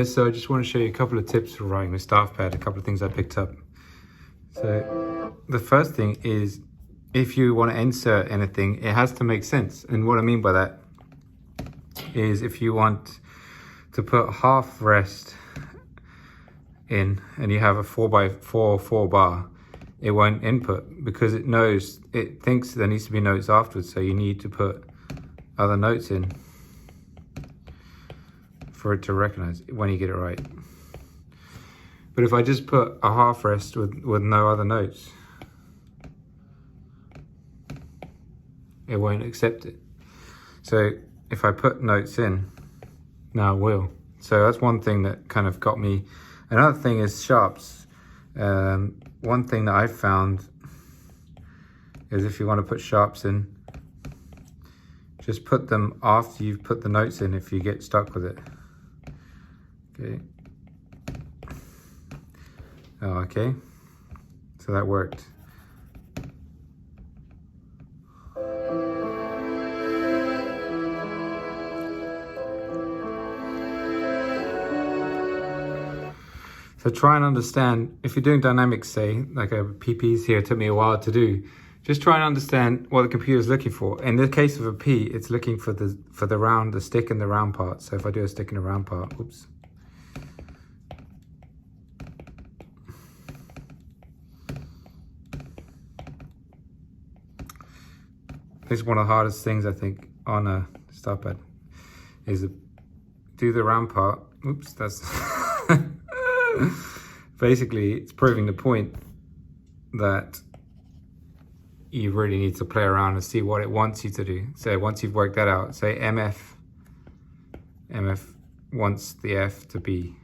So I just want to show you a couple of tips for writing with Staffpad, a couple of things I picked up. So the first thing is, if you want to insert anything, it has to make sense. And what I mean by that is, if you want to put half rest in and you have a 4x4 bar, it won't input because it thinks there needs to be notes afterwards. So you need to put other notes in for it to recognize when you get it right. But if I just put a half rest with no other notes, it won't accept it. So if I put notes in, now it will. So that's one thing that kind of got me. Another thing is sharps. One thing that I found is, if you want to put sharps in, just put them after you've put the notes in if you get stuck with it. Okay. Oh, okay. So that worked. So try and understand, if you're doing dynamics, say, like a PPs here, it took me a while to do, just try and understand what the computer is looking for. In the case of a P, it's looking for the round, the stick and the round part. So if I do a stick and a round part, oops. This is one of the hardest things, I think, on a Staffpad, is do the round part. Oops, that's basically, it's proving the point that you really need to play around and see what it wants you to do. So once you've worked that out, say MF wants the F to be,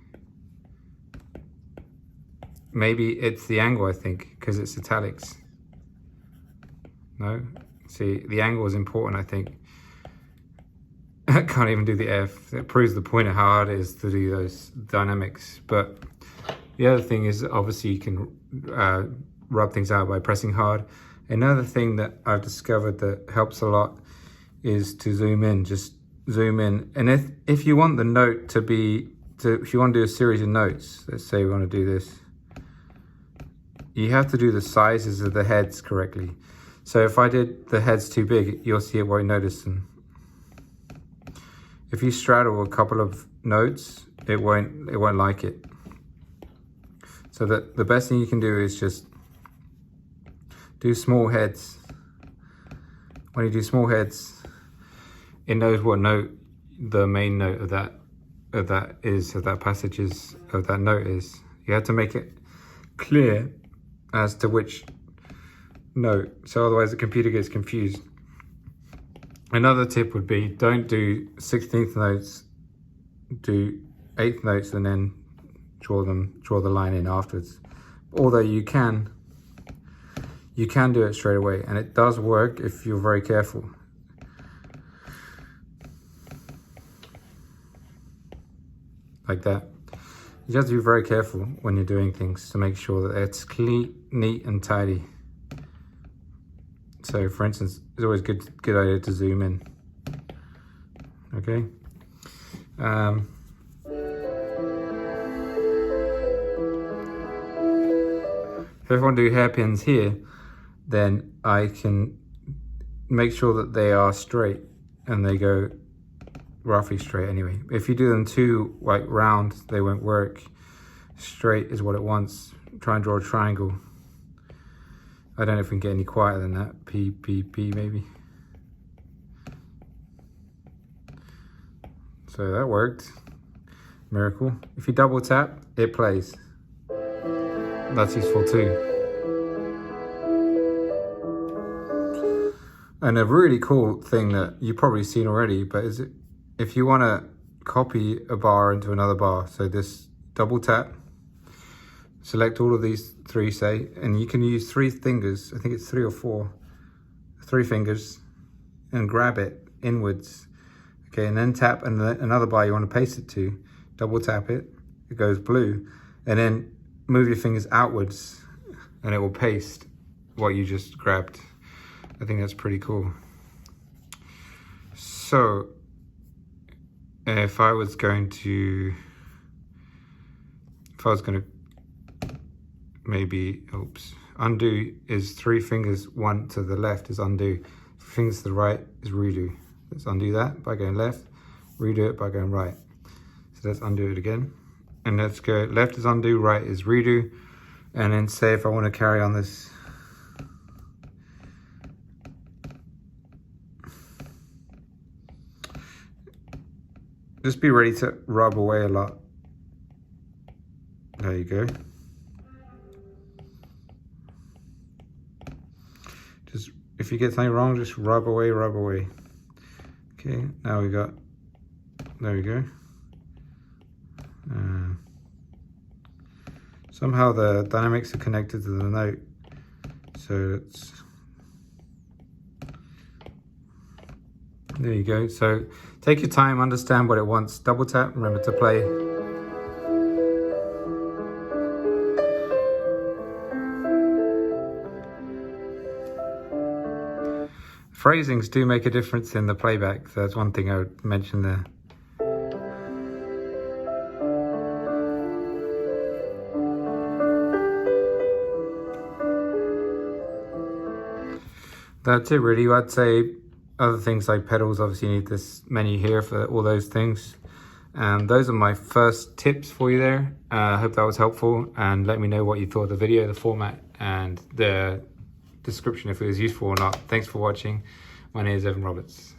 maybe it's the angle, I think, because it's italics. No? See, the angle is important, I think. I can't even do the F. It proves the point of how hard it is to do those dynamics. But the other thing is, obviously, you can rub things out by pressing hard. Another thing that I've discovered that helps a lot is to zoom in. Just zoom in. And if you want the note to be, if you want to do a series of notes, let's say we want to do this, you have to do the sizes of the heads correctly. So if I did the heads too big, you'll see it won't notice them. If you straddle a couple of notes, it won't like it. So the best thing you can do is just do small heads. When you do small heads, it knows what note the main note of that passage is, of that note is. You have to make it clear as to which note, so otherwise the computer gets confused. Another tip would be, don't do 16th notes, do 8th notes and then draw the line in afterwards. Although you can do it straight away, and it does work if you're very careful. Like that. You have to be very careful when you're doing things to make sure that it's clean, neat and tidy. So for instance, it's always good idea to zoom in. Okay. If I want to do hairpins here, then I can make sure that they are straight and they go roughly straight anyway. If you do them too like round, they won't work. Straight is what it wants. Try and draw a triangle. I don't know if we can get any quieter than that. P, maybe. So that worked. Miracle. If you double tap, it plays. That's useful too. And a really cool thing that you've probably seen already, but is it, if you want to copy a bar into another bar, so this double tap, select all of these three, say, and you can use 3 fingers, I think it's 3 or 4, 3 fingers, and grab it inwards. Okay, and then tap another bar you want to paste it to, double tap it, it goes blue, and then move your fingers outwards and it will paste what you just grabbed. I think that's pretty cool. So if I was going to if I was going to maybe, oops, undo is 3 fingers, 1 to the left is undo, 3 fingers to the right is redo. Let's undo that by going left, redo it by going right. So let's undo it again. And let's go, left is undo, right is redo. And then say if I want to carry on this, just be ready to rub away a lot. There you go. Just, if you get something wrong, just rub away, rub away. Okay, now we got, there we go. Somehow the dynamics are connected to the note. So it's, there you go. So take your time, understand what it wants. Double tap, remember to play. Phrasings do make a difference in the playback. So that's one thing I would mention there. That's it really. I'd say other things like pedals, obviously you need this menu here for all those things. Those are my first tips for you there. I hope that was helpful, and let me know what you thought of the video, the format, and the description if it was useful or not. Thanks for watching. My name is Evan Roberts.